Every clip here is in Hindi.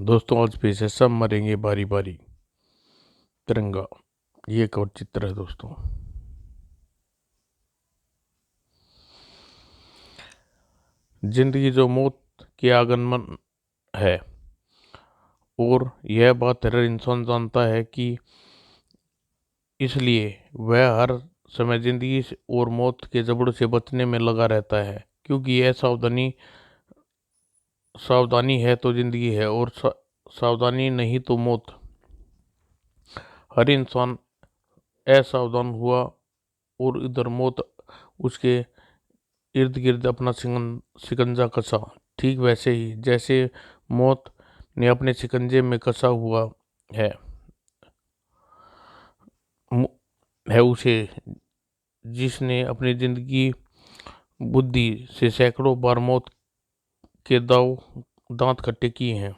दोस्तों आज फिर से सब मरेंगे बारी बारी। तिरंगा ये एक और चित्र है दोस्तों। जिंदगी जो मौत के आगमन है, और यह बात हर इंसान जानता है कि इसलिए वह हर समय जिंदगी और मौत के जबड़ों से बचने में लगा रहता है, क्योंकि यह सावधानी है तो जिंदगी है, और सावधानी नहीं तो मौत। हर इंसान असावधान हुआ और इधर मौत उसके इर्द गिर्द अपना शिकंजा कसा। ठीक वैसे ही जैसे मौत ने अपने शिकंजे में कसा हुआ है उसे, जिसने अपनी जिंदगी बुद्धि से सैकड़ों बार मौत के दांत खट्टे किए हैं।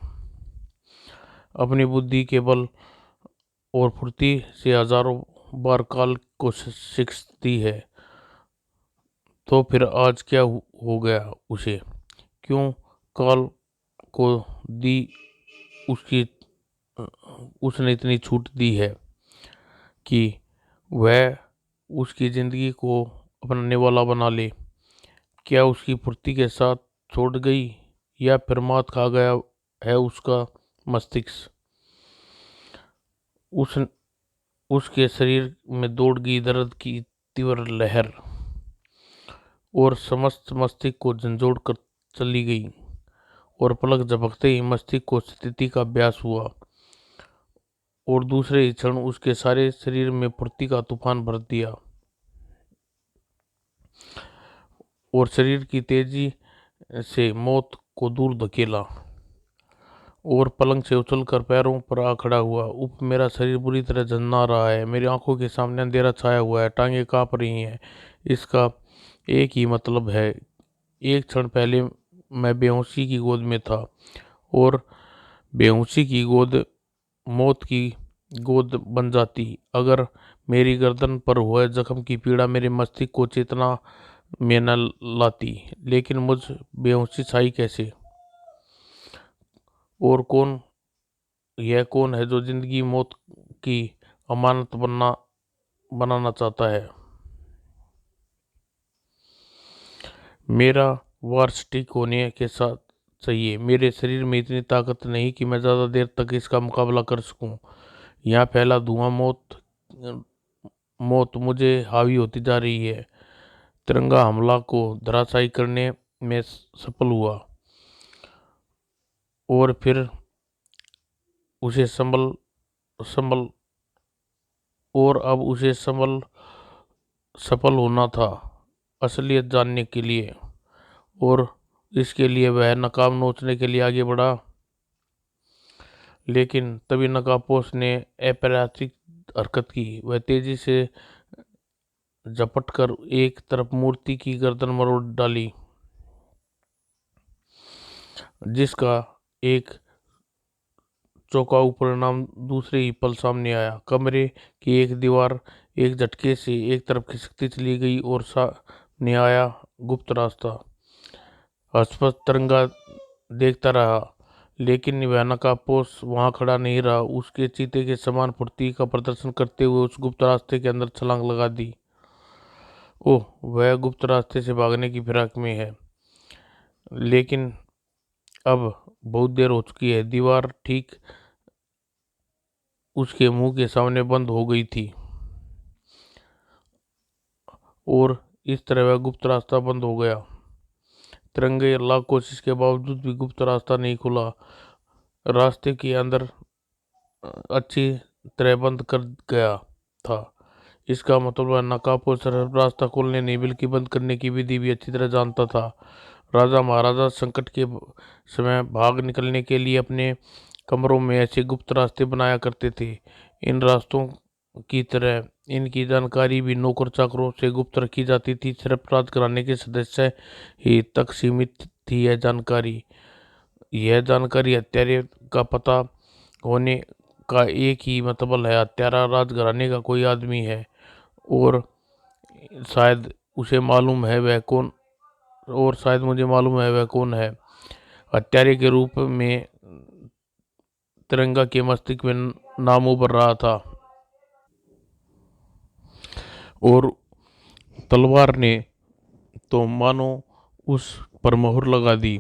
अपनी बुद्धि के बल और फुर्ती से हजारों बार काल को शिकस्त दी है। तो फिर आज क्या हो गया उसे? क्यों काल को दी उसकी उसने इतनी छूट दी है कि वह उसकी जिंदगी को अपना निवाला बना ले? क्या उसकी फुर्ती के साथ छोड़ गई, या फिर मात खा गया है उसका मस्तिष्क? उस उसके शरीर में दौड़ गई दर्द की तीव्र लहर, और समस्त मस्तिष्क को झंझोड़ कर चली गई, और पलक झपकते ही मस्तिष्क को स्थिति का अभ्यास हुआ, और दूसरे ही क्षण उसके सारे शरीर में फुर्ती का तूफान भर दिया, और शरीर की तेजी से मौत को दूर धकेला, और पलंग से उछलकर पैरों पर आ खड़ा हुआ। मेरा शरीर बुरी तरह झंझना रहा है, मेरी आंखों के सामने अंधेरा छाया हुआ है, टांगें कांप रही हैं। इसका एक ही मतलब है, एक क्षण पहले मैं बेहोशी की गोद में था, और बेहोशी की गोद मौत की गोद बन जाती अगर मेरी गर्दन पर हुए जख्म की पीड़ा मेरे मस्तिष्क को चेतना में न लाती। लेकिन मुझ बेहोशी छाई कैसे? और यह कौन है जो जिंदगी मौत की अमानत बनाना चाहता है? मेरा वार्स ठीक होने के साथ चाहिए। मेरे शरीर में इतनी ताकत नहीं कि मैं ज़्यादा देर तक इसका मुकाबला कर सकूं। यहाँ पहला धुआं मौत मुझे हावी होती जा रही है। तिरंगा हमला को धराशायी करने में सफल हुआ, और फिर उसे संभल और अब उसे सफल होना था असलियत जानने के लिए, और इसके लिए वह नकाब नोचने के लिए आगे बढ़ा। लेकिन तभी नकाबपोश ने अप्रत्याशित हरकत की। वह तेजी से झपट कर एक तरफ मूर्ति की गर्दन मरोड़ डाली, जिसका एक चौंकाऊ परिणाम दूसरे ही पल सामने आया। कमरे की एक दीवार एक झटके से एक तरफ खिसकती चली गई, और सामने आया गुप्त रास्ता। हसपत तिरंगा देखता रहा, लेकिन वह नकाबपोश वहां खड़ा नहीं रहा। उसके चीते के समान फुर्ती का प्रदर्शन करते हुए उस गुप्त रास्ते के अंदर छलांग लगा दी। ओह, वह गुप्त रास्ते से भागने की फिराक में है, लेकिन अब बहुत देर हो चुकी है। दीवार ठीक उसके मुंह के सामने बंद हो गई थी, और इस तरह वह गुप्त रास्ता बंद हो गया। तिरंगे लाख कोशिश के बावजूद भी गुप्त रास्ता नहीं खुला। रास्ते के अंदर अच्छी तरह बंद कर गया था। इसका मतलब वह नकाबपोश सिर्फ रास्ता खोलने नहीं बल्कि बंद करने की विधि भी अच्छी तरह जानता था। राजा महाराजा संकट के समय भाग निकलने के लिए अपने कमरों में ऐसे गुप्त रास्ते बनाया करते थे। इन रास्तों की तरह इनकी जानकारी भी नौकर चाकरों से गुप्त रखी जाती थी। सिर्फ राजघराने के सदस्य ही तक सीमित थी यह जानकारी हत्यारे का पता होने का एक ही मतलब है, हत्यारा राजघराने का कोई आदमी है, और शायद उसे मालूम है वह कौन और शायद मुझे मालूम है वह कौन है। हत्यारे के रूप में तिरंगा के मस्तिष्क में नाम उभर रहा था और तलवार ने तो मानो उस पर मोहर लगा दी।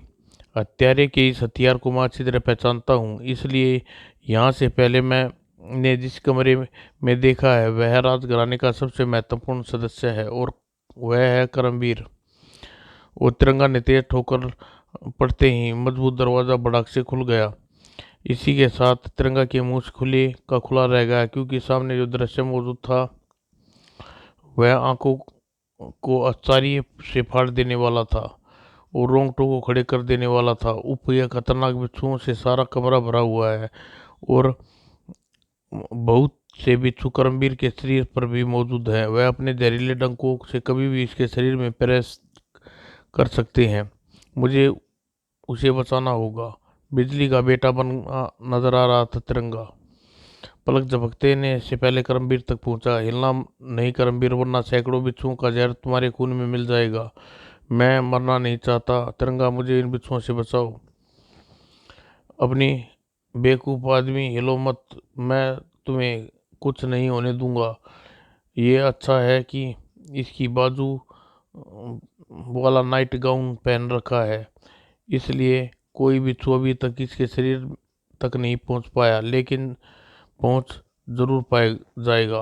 हत्यारे के इस हथियार को मैं अच्छी तरह पहचानता हूँ, इसलिए यहाँ से पहले मैंने जिस कमरे में देखा है वह राजघराने का सबसे महत्वपूर्ण सदस्य है और वह है करमवीर। वो तिरंगा ने तेज ठोकर पड़ते ही मजबूत दरवाजा भड़क से खुल गया। इसी के साथ तिरंगा के मुंह खुले का खुला रह गया, क्योंकि सामने जो दृश्य मौजूद था वह आंखों को आश्चर्य से फाड़ देने वाला था और रोंगटों को खड़े कर देने वाला था। यह खतरनाक बिच्छुओं से सारा कमरा भरा हुआ है और बहुत से बिच्छू करमवीर के शरीर पर भी मौजूद है। वह अपने जहरीले डंकों से कभी भी इसके शरीर में प्रवेश कर सकते हैं। मुझे उसे बचाना होगा। बिजली का बेटा बन नजर आ रहा था तिरंगा। पलक झपकते ने से पहले करमवीर तक पहुंचा। हिलना नहीं करमवीर, वरना सैकड़ों बिच्छुओं का जहर तुम्हारे खून में मिल जाएगा। मैं मरना नहीं चाहता तिरंगा, मुझे इन बिच्छुओं से बचाओ। अपनी बेवकूफ़ आदमी, हिलो मत, मैं तुम्हें कुछ नहीं होने दूंगा। ये अच्छा है कि इसकी बाजू वाला नाइट गाउन पहन रखा है, इसलिए कोई बिच्छू अभी तक इसके शरीर तक नहीं पहुंच पाया, लेकिन पहुंच जरूर पाए जाएगा।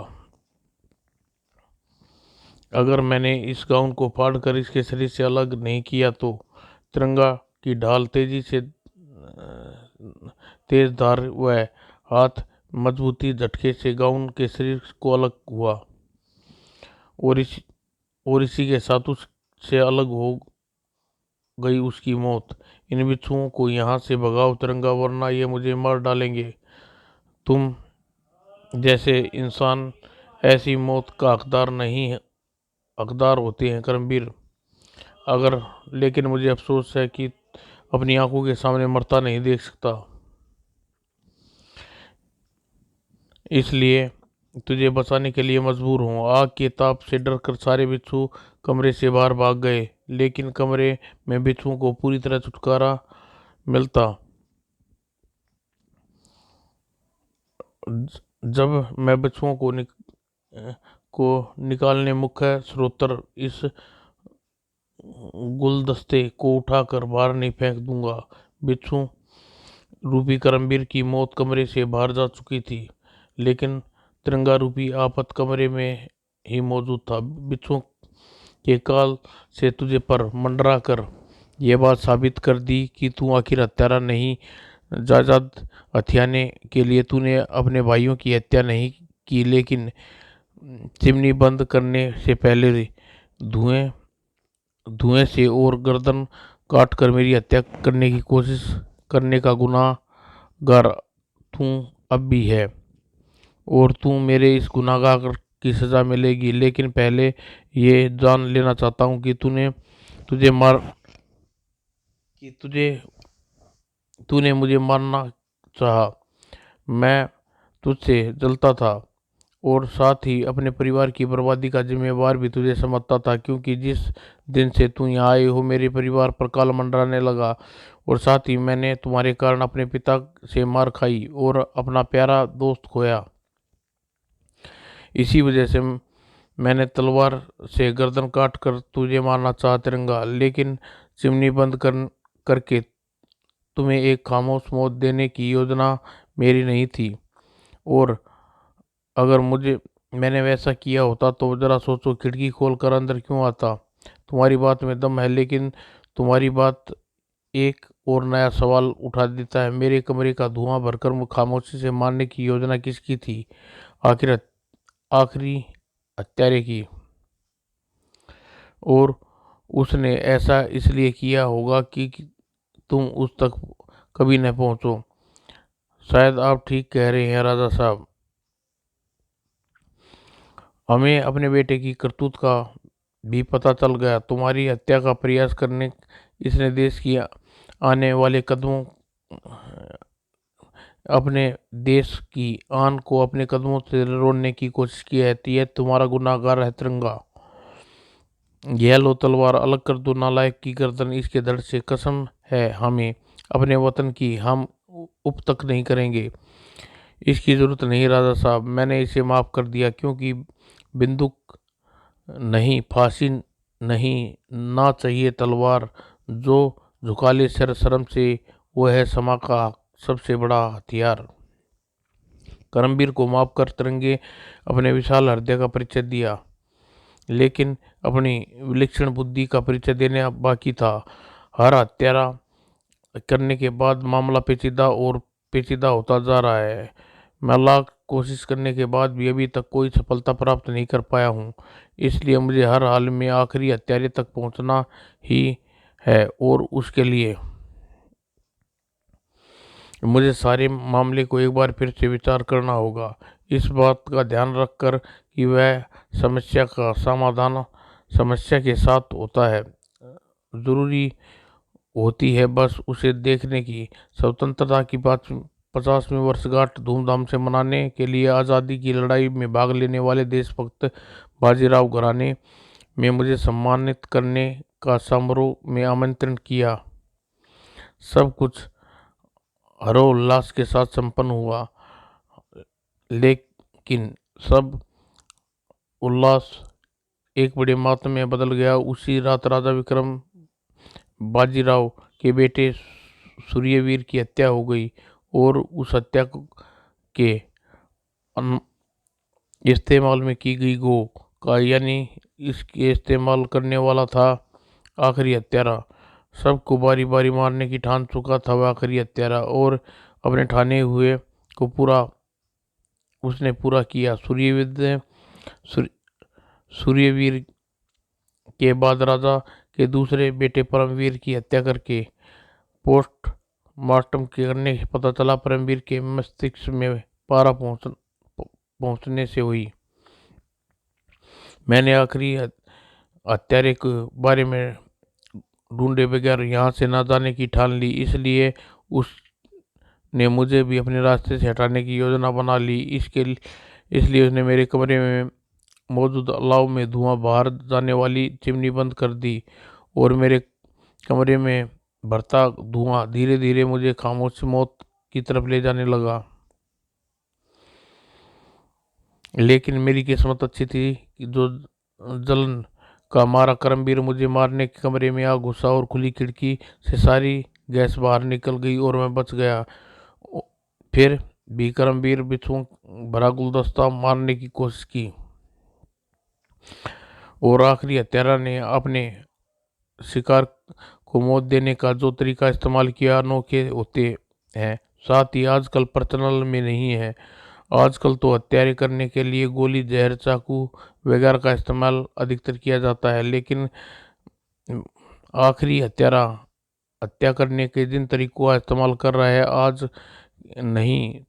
अगर मैंने इस गाउन को फाड़ कर इसके शरीर से अलग नहीं किया तो तिरंगा की ढाल तेजी से तेज धार व हाथ मजबूती झटके से गाउन के शरीर को अलग हुआ और इसी के साथ उससे अलग हो गई उसकी मौत। इन बिच्छुओं को यहाँ से भगाओ तिरंगा, वरना ये मुझे मार डालेंगे। तुम जैसे इंसान ऐसी मौत का हकदार होते हैं करमवीर। अगर लेकिन मुझे अफसोस है कि अपनी आंखों के सामने मरता नहीं देख सकता, इसलिए तुझे बचाने के लिए मजबूर हूँ। आग के ताप से डरकर सारे बिच्छू कमरे से बाहर भाग गए, लेकिन कमरे में बिच्छुओं को पूरी तरह छुटकारा मिलता जब मैं बिच्छुओं को निकालने मुख्य स्रोतर इस गुलदस्ते को उठाकर बाहर नहीं फेंक दूंगा। बिच्छू रूपी करमवीर की मौत कमरे से बाहर जा चुकी थी, लेकिन तिरंगा रूपी आफत कमरे में ही मौजूद था। बिच्छुओं के काल से तुझे पर मंडरा कर यह बात साबित कर दी कि तू आखिर हत्यारा नहीं। जायदाद हथियाने के लिए तूने अपने भाइयों की हत्या नहीं की, लेकिन चिमनी बंद करने से पहले धुएं धुएं से और गर्दन काट कर मेरी हत्या करने की कोशिश करने का गुनाहगार तू अब भी है और तू मेरे इस गुनाहगार की सजा मिलेगी। लेकिन पहले ये जान लेना चाहता हूँ कि तुझे मार कि तुझे तूने मुझे मारना चाहा। मैं तुझसे जलता था और साथ ही अपने परिवार की बर्बादी का जिम्मेवार भी तुझे समझता था, क्योंकि जिस दिन से तू यहाँ आए हो मेरे परिवार पर काल मंडराने लगा और साथ ही मैंने तुम्हारे कारण अपने पिता से मार खाई और अपना प्यारा दोस्त खोया। इसी वजह से मैंने तलवार से गर्दन काट कर तुझे मारना चाहा तिरंगा, लेकिन चिमनी बंद करके तुम्हें एक खामोश मौत देने की योजना मेरी नहीं थी। और अगर मैंने वैसा किया होता तो ज़रा सोचो, खिड़की खोल कर अंदर क्यों आता। तुम्हारी बात में दम है, लेकिन तुम्हारी बात एक और नया सवाल उठा देता है। मेरे कमरे का धुआं भरकर खामोशी से मारने की योजना किसकी थी? आखिर आखिरी हत्यारे की। और उसने ऐसा इसलिए किया होगा कि तुम उस तक कभी न पहुंचो। शायद आप ठीक कह रहे हैं राजा साहब। हमें अपने बेटे की करतूत का भी पता चल गया। तुम्हारी हत्या का प्रयास करने इसने देश की आने वाले कदमों अपने देश की आन को अपने कदमों से रोड़ने की कोशिश की है। यह तुम्हारा गुनाहगार है तिरंगा। यह लो तलवार, अलग कर दो नालायक की गर्दन इसके धड़ से। कसम है हमें अपने वतन की, हम उप तक नहीं करेंगे। इसकी ज़रूरत नहीं राजा साहब, मैंने इसे माफ़ कर दिया, क्योंकि बंदूक नहीं, फांसी नहीं, ना चाहिए तलवार जो झुका ले सर शर्म से, वो है समा का सबसे बड़ा हथियार। करमवीर को माफ कर तिरंगे अपने विशाल हृदय का परिचय दिया, लेकिन अपनी विलक्षण बुद्धि का परिचय देने बाकी था। हर हत्यारा करने के बाद मामला पेचीदा और पेचीदा होता जा रहा है। मैं लाख कोशिश करने के बाद भी अभी तक कोई सफलता प्राप्त नहीं कर पाया हूँ। इसलिए मुझे हर हाल में आखिरी हत्यारे तक पहुँचना ही है, और उसके लिए मुझे सारे मामले को एक बार फिर से विचार करना होगा। इस बात का ध्यान रखकर कि वह समस्या का समाधान समस्या के साथ होता है, ज़रूरी होती है बस उसे देखने की। स्वतंत्रता की 50वीं वर्षगांठ धूमधाम से मनाने के लिए आज़ादी की लड़ाई में भाग लेने वाले देशभक्त बाजीराव घराने में मुझे सम्मानित करने का समारोह में आमंत्रण किया। सब कुछ हरोल्लास के साथ संपन्न हुआ, लेकिन सब उल्लास एक बड़े मातम में बदल गया। उसी रात राजा विक्रम बाजीराव के बेटे सूर्यवीर की हत्या हो गई, और उस हत्या के इस्तेमाल में की गई गो का, यानी इसके इस्तेमाल करने वाला था आखिरी हत्यारा। सबको बारी बारी मारने की ठान चुका था वह आखिरी हत्यारा, और अपने ठाने हुए को उसने पूरा किया। सूर्यवीर के बाद राजा के दूसरे बेटे परमवीर की हत्या करके पोस्टमार्टम करने पता चला परमवीर के मस्तिष्क में पारा पहुंचने से हुई। मैंने आखिरी हत्यारे के बारे में ढूंढे बगैर यहाँ से ना जाने की ठान ली, इसलिए उसने मुझे भी अपने रास्ते से हटाने की योजना बना ली। इसलिए उसने मेरे कमरे में मौजूद अलाव में धुआं बाहर जाने वाली चिमनी बंद कर दी, और मेरे कमरे में भरता धुआं धीरे धीरे मुझे खामोश मौत की तरफ ले जाने लगा। लेकिन मेरी किस्मत अच्छी थी कि जो जलन का मारा करमवीर मुझे मारने के कमरे में आ घुसा, और खुली खिड़की से सारी गैस बाहर निकल गई और मैं बच गया। फिर भी करमवीर बिच्छुओं भरा गुलदस्ता मारने की कोशिश की, और आखिरी हत्यारा ने अपने शिकार को मौत देने का जो तरीका इस्तेमाल किया अनोखे होते हैं, साथ ही आजकल प्रचलन में नहीं है। आजकल तो हत्यारे करने के लिए गोली, जहर, चाकू वगैरह का इस्तेमाल अधिकतर किया जाता है, लेकिन आखिरी हत्यारा हत्या करने के जिन तरीकों का इस्तेमाल कर रहा है आज नहीं,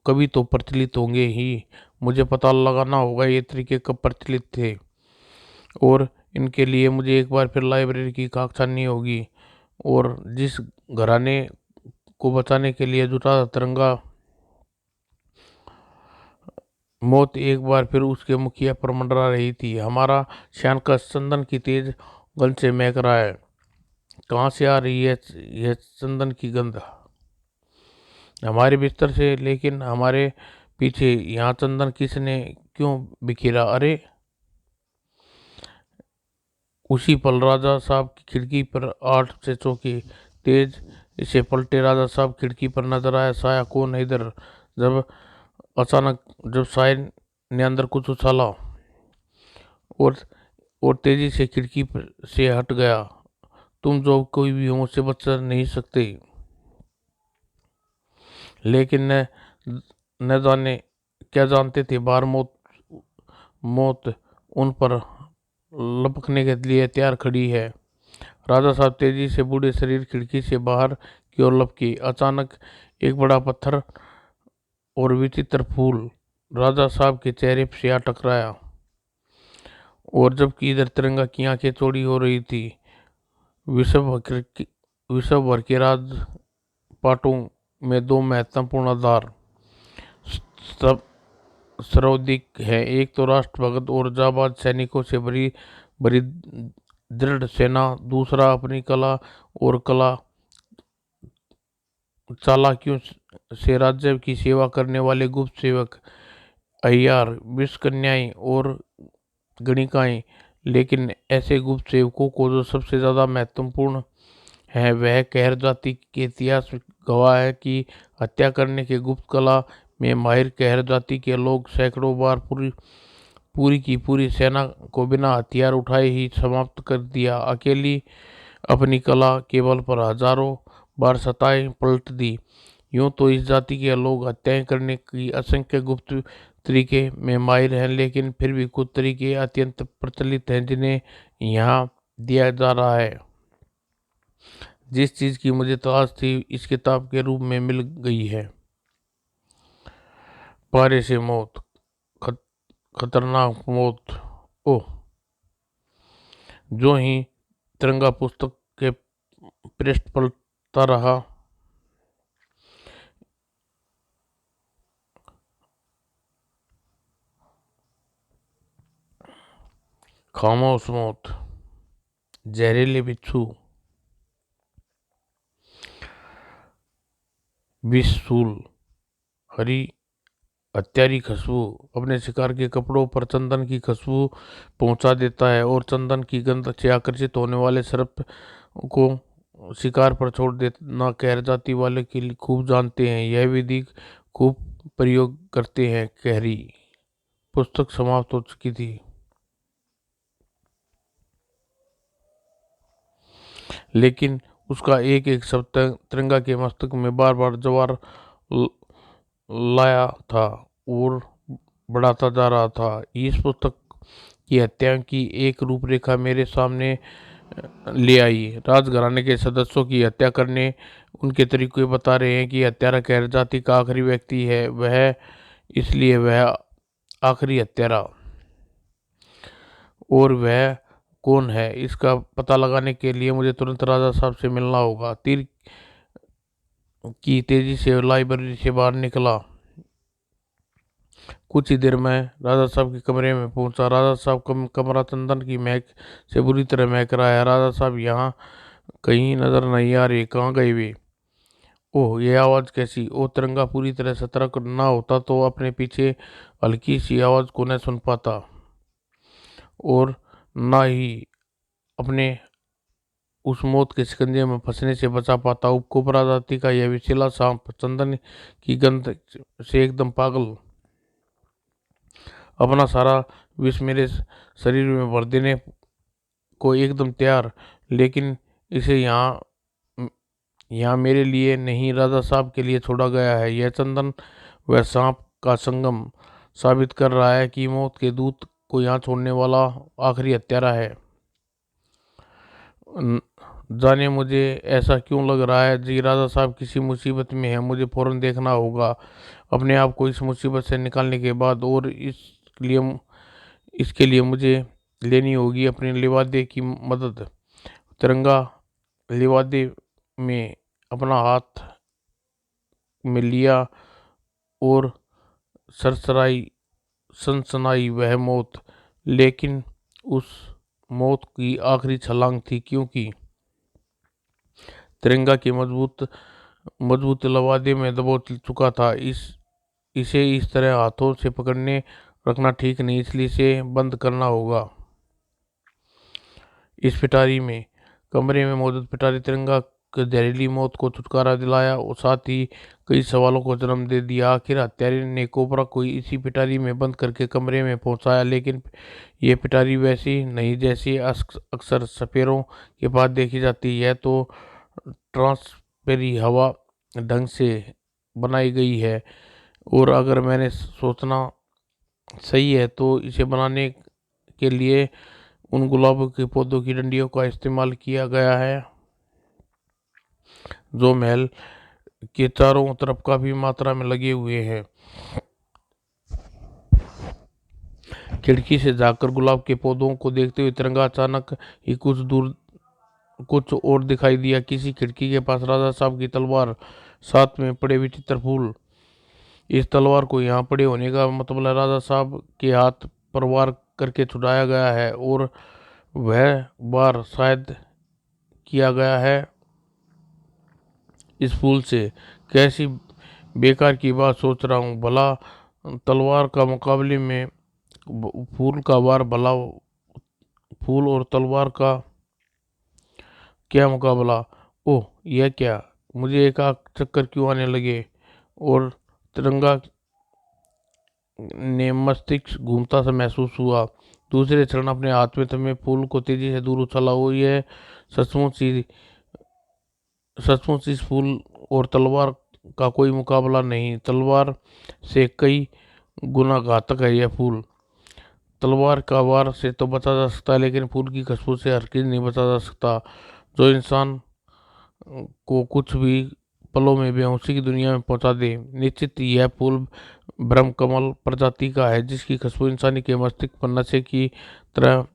कभी तो प्रचलित होंगे ही। मुझे पता लगाना होगा ये तरीके कब प्रचलित थे, और इनके लिए मुझे एक बार फिर लाइब्रेरी की खाक छाननी होगी। और जिस घराने को बचाने के लिए जुटा था तिरंगा, मौत एक बार फिर उसके मुखिया पर मंडरा रही थी। हमारा श्यान का चंदन की तेज गंध से महक रहा है। कहाँ से आ रही है यह चंदन की गंध? हमारे बिस्तर से, लेकिन हमारे पीछे यहाँ चंदन किसने क्यों बिखेरा? अरे उसी पल राजा साहब की खिड़की पर 8 से चौके तेज इसे पलटे। राजा साहब खिड़की पर नजर आया। साया कौन है इधर? जब अचानक जब साय ने अंदर कुछ उछाला और तेजी से खिड़की से हट गया। तुम जो कोई भी हो मुझसे बच नहीं सकते। लेकिन न जाने क्या जानते थे बाहर मौत उन पर लपकने के लिए तैयार खड़ी है। राजा साहब तेजी से बूढ़े शरीर खिड़की से बाहर की ओर लपके। अचानक एक बड़ा पत्थर और विचित्र फूल राजा साहब के चेहरे से आ टकराया, और जबकि इधर तिरंगा की आंखें चौड़ी हो रही थी। विश्व भर के राजपाटों में 2 महत्वपूर्ण आधार सब सर्वाधिक है। एक तो राष्ट्रभक्त और जाबाज सैनिकों से भरी भरी दृढ़ सेना, दूसरा अपनी कला और चालाकियों से राज्य की सेवा करने वाले गुप्त सेवक, अय्यार, विषकन्याएं और गणिकाएं। लेकिन ऐसे गुप्त सेवकों को जो सबसे ज़्यादा महत्वपूर्ण है वह कहर जाति के इतिहास गवाह है कि हत्या करने के गुप्त कला में माहिर कहर जाति के लोग सैकड़ों बार पूरी पूरी की पूरी सेना को बिना हथियार उठाए ही समाप्त कर दिया। अकेली अपनी कला के बल पर हजारों बार सताएं पलट दी। यूं तो इस जाति के लोग हत्याएं करने की असंख्य गुप्त तरीके में माहिर हैं, लेकिन फिर भी कुछ तरीके अत्यंत प्रचलित हैं जिन्हें यहाँ दिया जा रहा है। जिस चीज़ की मुझे तलाश थी इस किताब के रूप में मिल गई है। पारे से मौत, खतरनाक मौत। ओह, जो ही तिरंगा पुस्तक के पृष्ठ पलटता रहा, खामोश मौत, जहरीले बिच्छू, विषसूल, हरी हत्यारी खुशबू अपने शिकार के कपड़ों पर चंदन की खुशबू पहुंचा देता है और चंदन की गंध से आकर्षित होने वाले सर्प को शिकार पर छोड़ देना कहर जाति वाले के लिए खूब जानते हैं। यह विधि खूब प्रयोग करते हैं। कहरी पुस्तक समाप्त हो चुकी थी, लेकिन उसका एक एक शब्द तिरंगा के मस्तक में बार बार जवार लाया था और बढ़ाता जा रहा था। इस पुस्तक की हत्या की एक रूपरेखा मेरे सामने ले आई। राजघराने के सदस्यों की हत्या करने उनके तरीके बता रहे हैं कि हत्यारा कहर जाति का आखिरी व्यक्ति है, वह इसलिए वह आखिरी हत्यारा। और वह कौन है इसका पता लगाने के लिए मुझे तुरंत राजा साहब से मिलना होगा। तीर की तेजी से लाइब्रेरी से बाहर निकला। कुछ ही देर में राजा साहब के कमरे में पहुंचा। राजा साहब का कमरा चंदन की महक से बुरी तरह महक रहा है। राजा साहब यहाँ कहीं नजर नहीं आ रही, कहाँ गए वे? ओह, ये आवाज़ कैसी? ओ, तिरंगा पूरी तरह सतर्क ना होता तो अपने पीछे हल्की सी आवाज़ को न सुन पाता और ना ही अपने उस मौत के शिकंजे में फंसने से बचा पाता। उपकोपरा जाति का यह विषैला सांप चंदन की गंध से एकदम पागल, अपना सारा विष मेरे शरीर में भर देने को एकदम तैयार। लेकिन इसे यहाँ मेरे लिए नहीं, राजा साहब के लिए छोड़ा गया है। यह चंदन व सांप का संगम साबित कर रहा है कि मौत के दूत को यहाँ छोड़ने वाला आखिरी हत्यारा है। जाने मुझे ऐसा क्यों लग रहा है जी, राजा साहब किसी मुसीबत में है। मुझे फौरन देखना होगा अपने आप को इस मुसीबत से निकालने के बाद, और इसके लिए मुझे लेनी होगी अपने लिवादे की मदद। तिरंगा लिवादे में अपना हाथ में लिया और सरसराई सनसनाई वह मौत। लेकिन उस मौत की आखिरी छलांग थी, क्योंकि तिरंगा के मजबूत लवादे में दबो चुका था। इसे इस तरह हाथों से पकड़ने रखना ठीक नहीं, इसलिए इसे बंद करना होगा। इस पिटारी में कमरे में मौजूद पिटारी तिरंगा की जहरीली मौत को छुटकारा दिलाया और साथ ही कई सवालों को जन्म दे दिया। आखिर हत्यारे ने कोबरा को इसी पिटारी में बंद करके कमरे में पहुंचाया, लेकिन यह पिटारी वैसी नहीं जैसी अक्सर सपेरों के पास देखी जाती है। तो ट्रांसपेरी हवा ढंग से बनाई गई है, और अगर मैंने सोचना सही है तो इसे बनाने के लिए उन गुलाब के पौधों की डंडियों का इस्तेमाल किया गया है जो महल के चारों तरफ काफी मात्रा में लगे हुए हैं। खिड़की से जाकर गुलाब के पौधों को देखते हुए तिरंगा अचानक ही कुछ दूर कुछ और दिखाई दिया। किसी खिड़की के पास राजा साहब की तलवार, साथ में पड़े विचित्र फूल। इस तलवार को यहाँ पड़े होने का मतलब राजा साहब के हाथ पर वार करके छुड़ाया गया है, और वह वार शायद किया गया है इस फूल से। कैसी बेकार की बात सोच रहा हूँ भला। तलवार का मुकाबले में फूल का वार भला। फूल और तलवार का क्या मुकाबला। ओह यह क्या, मुझे एक आग चक्कर क्यों आने लगे। और तिरंगा ने मस्तिष्क घूमता सा महसूस हुआ। दूसरे क्षण अपने हाथ में थमे फूल को तेजी से दूर उछाला। वो यह सचमुच ही सचमुच इस फूल और तलवार का कोई मुकाबला नहीं। तलवार से कई गुना घातक है यह फूल। तलवार का वार से तो बचा जा सकता है, लेकिन फूल की खुशबू से हरगिज नहीं बचा जा सकता। जो इंसान को कुछ भी पलों में बेहोशी की दुनिया में पहुंचा दे। निश्चित यह फूल ब्रह्मकमल प्रजाति का है, जिसकी खुशबू इंसानी के मस्तिष्क पर नशे की तरह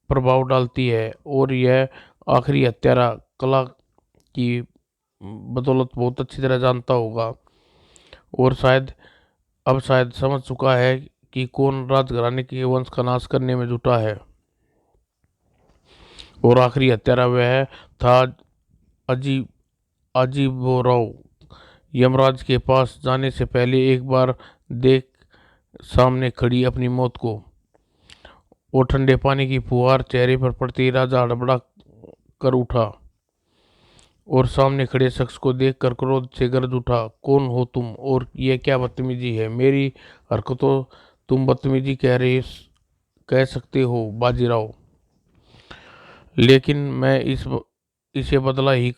प्रभाव डालती है। और यह आखिरी हत्यारा कला की बदौलत बहुत अच्छी तरह जानता होगा। और शायद समझ चुका है कि कौन राजघराने के वंश का नाश करने में जुटा है। और आखिरी हत्यारा वह था अजीब अजीबोराव। यमराज के पास जाने से पहले एक बार देख सामने खड़ी अपनी मौत को। और ठंडे पानी की फुहार चेहरे पर पड़ते ही राजा हड़बड़ा कर उठा और सामने खड़े शख्स को देखकर क्रोध से गरज उठा। कौन हो तुम, और यह क्या बदतमीजी है। मेरी हरकतों तुम बदतमीजी कह सकते हो बाजीराव, लेकिन मैं इसे बदला ही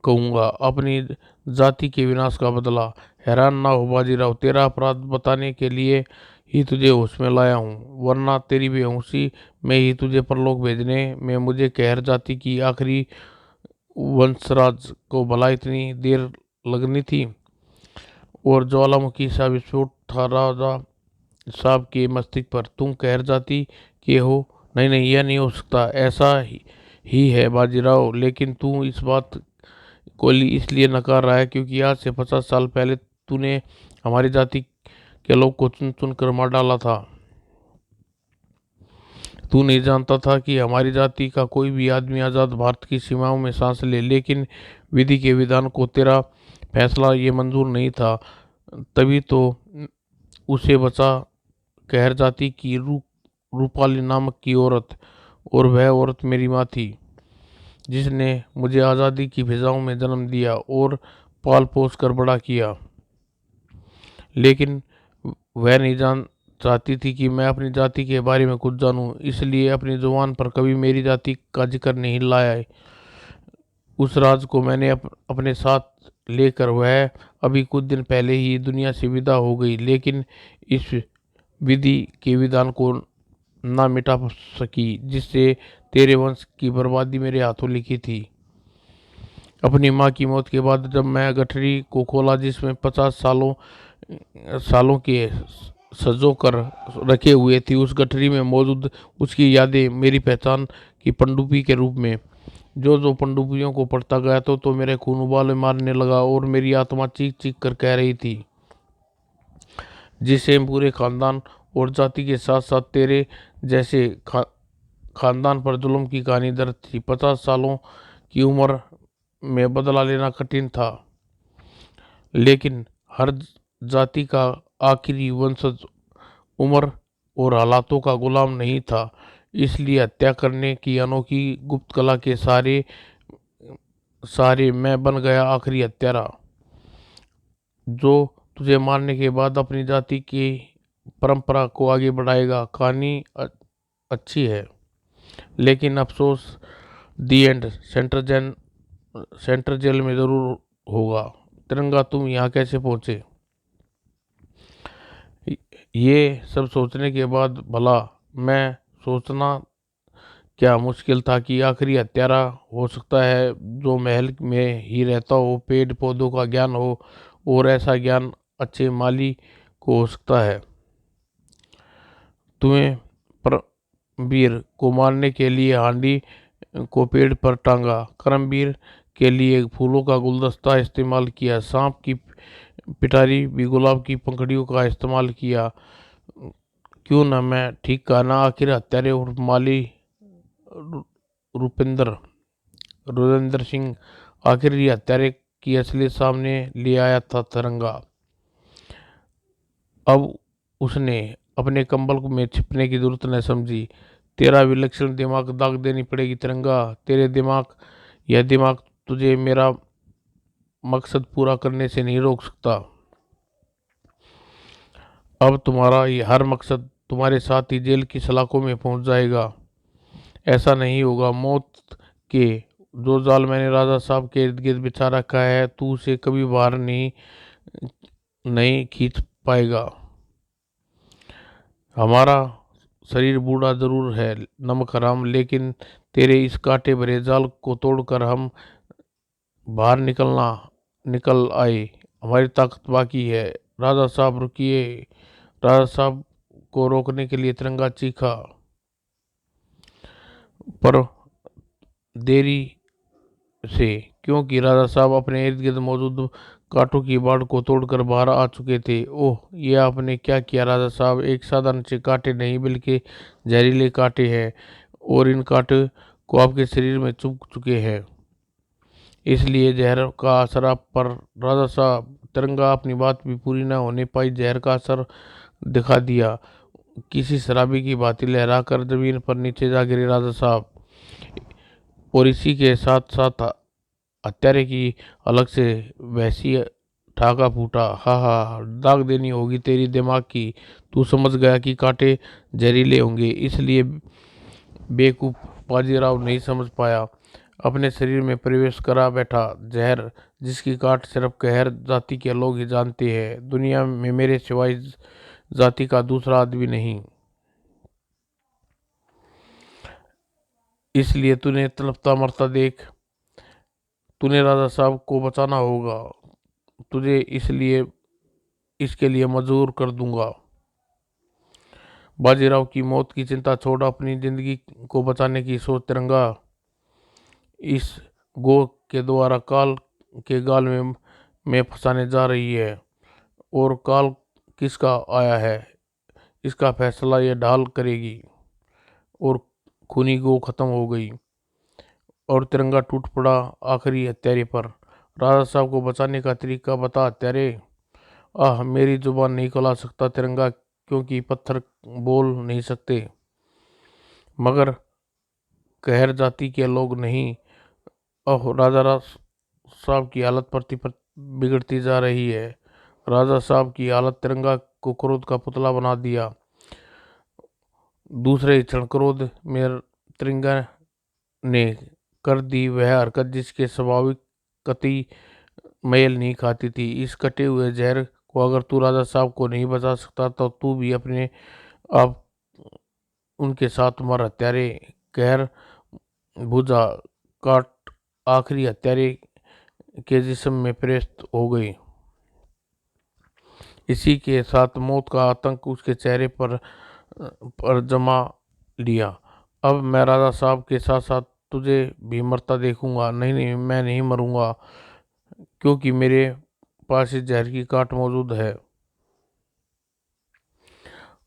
कहूंगा, अपनी जाति के विनाश का बदला। हैरान ना हो बाजीराव, तेरा अपराध बताने के लिए ही तुझे होश में लाया हूँ, वरना तेरी बेहोशी में ही तुझे परलोक भेजने में मुझे कहर जाति की आखिरी वंशराज को भला इतनी देर लगनी थी। और ज्वालामुखी सा विस्फोट था राजा साहब के मस्तिष्क पर। तुम कहर जाति के हो। नहीं नहीं, यह नहीं हो सकता। ऐसा ही है बाजीराव, लेकिन तू इस बात को इसलिए नकार रहा है क्योंकि आज से 50 साल पहले तूने हमारी जाति के लोग को चुन चुन कर मार डाला था। तू नहीं जानता था कि हमारी जाति का कोई भी आदमी आज़ाद भारत की सीमाओं में सांस ले, लेकिन विधि के विधान को तेरा फैसला ये मंजूर नहीं था। तभी तो उसे बचा कहर जाति की रूपाली नामक की औरत। और वह औरत मेरी माँ थी, जिसने मुझे आज़ादी की फिजाओं में जन्म दिया और पाल पोस कर बड़ा किया। लेकिन वह नहीं जान चाहती थी कि मैं अपनी जाति के बारे में कुछ जानूं, इसलिए अपनी जुबान पर कभी मेरी जाति का जिक्र नहीं लाया। उस राज को मैंने अपने साथ लेकर वह अभी कुछ दिन पहले ही दुनिया से विदा हो गई, लेकिन इस विधि के विधान को ना मिटा सकी जिससे तेरे वंश की बर्बादी मेरे हाथों लिखी थी। अपनी माँ की मौत के बाद जब मैं गठरी को खोला, जिसमें 50 सालों के सजो कर रखे हुए थी, उस गठरी में मौजूद उसकी यादें मेरी पहचान की पनडुब्बी के रूप में। जो पनडुब्बियों को पढ़ता गया तो मेरे खून उबाले मारने लगा और मेरी आत्मा चीख चीख कर कह रही थी, जिसे पूरे खानदान और जाति के साथ साथ तेरे जैसे खानदान पर जुल्म की कहानी दर्ज थी। 50 सालों की उम्र में बदला लेना कठिन था, लेकिन हर जाति का आखिरी वंशज उम्र और हालातों का गुलाम नहीं था। इसलिए हत्या करने की अनोखी गुप्त कला के सारे मैं बन गया आखिरी हत्यारा, जो तुझे मारने के बाद अपनी जाति की परंपरा को आगे बढ़ाएगा। कहानी अच्छी है, लेकिन अफसोस दी एंड सेंट्रल जेल में जरूर होगा। तिरंगा, तुम यहाँ कैसे पहुंचे। ये सब सोचने के बाद भला मैं सोचना क्या मुश्किल था कि आखिरी हत्यारा हो सकता है जो महल में ही रहता हो, पेड़ पौधों का ज्ञान हो, और ऐसा ज्ञान अच्छे माली को हो सकता है। तुम्हें परमवीर को मारने के लिए हांडी को पेड़ पर टांगा, करमवीर के लिए फूलों का गुलदस्ता इस्तेमाल किया, सांप की पिटारी भी गुलाब की पंखड़ियों का इस्तेमाल किया। क्यों ना मैं ठीक कहा ना। आखिर हत्यारे और माली रुपेंद्र रुपेंद्र सिंह, आखिर ये हत्यारे की असलियत सामने ले आया था तिरंगा। अब उसने अपने कंबल में छिपने की जरूरत न समझी। तेरा विलक्षण दिमाग दाग देनी पड़ेगी तिरंगा। तेरे दिमाग यह दिमाग तुझे मेरा मकसद पूरा करने से नहीं रोक सकता। अब तुम्हारा ये हर मकसद तुम्हारे साथ ही जेल की सलाखों में पहुंच जाएगा। ऐसा नहीं होगा। मौत के जो जाल मैंने राजा साहब के इर्द गिर्द बिछा रखा है, तू उसे कभी बाहर नहीं नहीं खींच पाएगा। हमारा शरीर बूढ़ा जरूर है नमक हराम, लेकिन तेरे इस कांटे भरे जाल को तोड़कर हम बाहर निकल आए। हमारी ताकत बाकी है। राजा साहब रुकिए। राजा साहब को रोकने के लिए तिरंगा चीखा, पर देरी से, क्योंकि राजा साहब अपने इर्द गिर्द मौजूद कांटों की बाड़ को तोड़कर बाहर आ चुके थे। ओह, ये आपने क्या किया राजा साहब? एक साधारण से कांटे नहीं बल्कि जहरीले कांटे हैं, और इन कांटे को आपके शरीर में चुभ चुके हैं, इसलिए जहर का असर आप पर। राजा साहब, तिरंगा अपनी बात भी पूरी न होने पाई, जहर का असर दिखा दिया। किसी शराबी की भांति लहराकर जमीन पर नीचे जा गिरे राजा साहब, और इसी के साथ साथ हत्यारे की अलग से वैसी ठाका फूटा। हा हा, दाग देनी होगी तेरी दिमाग की। तू समझ गया कि कांटे जहरीले होंगे, इसलिए बेवकूफ बाजीराव नहीं समझ पाया। अपने शरीर में प्रवेश करा बैठा जहर, जिसकी काट सिर्फ कहर जाति के लोग ही जानते हैं। दुनिया में मेरे सिवाय जाति का दूसरा आदमी नहीं। इसलिए तूने तड़पता मरता देख, तूने राजा साहब को बचाना होगा। तुझे इसलिए इसके लिए मजबूर कर दूंगा। बाजीराव की मौत की चिंता छोड़ अपनी जिंदगी को बचाने की सोच तिरंगा इस गो के द्वारा काल के गाल में फंसाने जा रही है। और काल किसका आया है, इसका फैसला ये ढाल करेगी। और खूनी गो खत्म हो गई, और तिरंगा टूट पड़ा आखिरी हत्यारे पर। राजा साहब को बचाने का तरीका बता हत्यारे। आह, मेरी जुबान नहीं खुला सकता तिरंगा, क्योंकि पत्थर बोल नहीं सकते, मगर कहर जाति के लोग नहीं। ओह, साहब की हालत बिगड़ती जा रही है। राजा साहब की हालत तिरंगा को क्रोध का पुतला बना दिया। दूसरे ही क्षण क्रोध में तिरंगा ने कर दी वह हरकत जिसके स्वाभाविक कति मेल नहीं खाती थी। इस कटे हुए जहर को अगर तू राजा साहब को नहीं बचा सकता, तो तू भी अपने आप उनके साथ मर हत्यारे। कहर भुजा काट आखिरी हत्यारे के जिस्म में प्रवेश हो गई। इसी के साथ मौत का आतंक उसके चेहरे पर जमा लिया। अब मैं राजा साहब के साथ साथ तुझे भी मरता देखूंगा। नहीं नहीं, मैं नहीं मरूंगा, क्योंकि मेरे पास इस जहर की काट मौजूद है,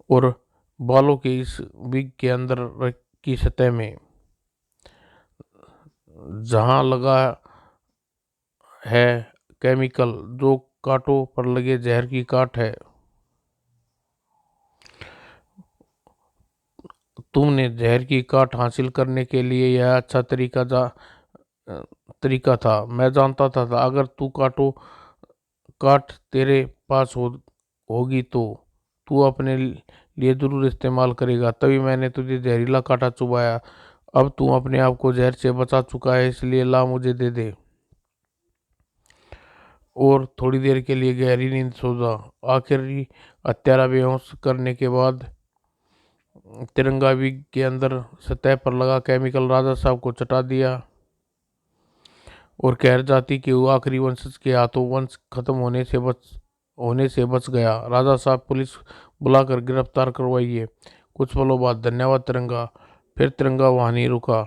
और बालों के इस बिग के अंदर की सतह में जहां लगा है केमिकल, जो कांटों पर लगे जहर की काट है। तुमने जहर की काट हासिल करने के लिए यह अच्छा तरीका था। मैं जानता था अगर तू काट तेरे पास होगी, तो तू अपने लिए जरूर इस्तेमाल करेगा, तभी मैंने तुझे जहरीला कांटा चुभाया। अब तू अपने आप को जहर से बचा चुका है, इसलिए ला मुझे दे दे, और थोड़ी देर के लिए गहरी नींद सो जा। आखिरी हत्यारा बेहोश करने के बाद तिरंगा विग के अंदर सतह पर लगा केमिकल राजा साहब को चटा दिया, और कहर जाति के आखिरी वंशज के हाथों वंश खत्म होने से बच गया। राजा साहब पुलिस बुलाकर गिरफ्तार करवाइए। कुछ पलों बाद धन्यवाद तिरंगा। फिर तिरंगा वहां नहीं रुका।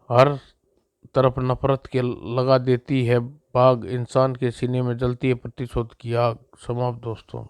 हर तरफ नफरत के लगा देती है बाग, इंसान के सीने में जलती है प्रतिशोध की आग। समाप्त दोस्तों।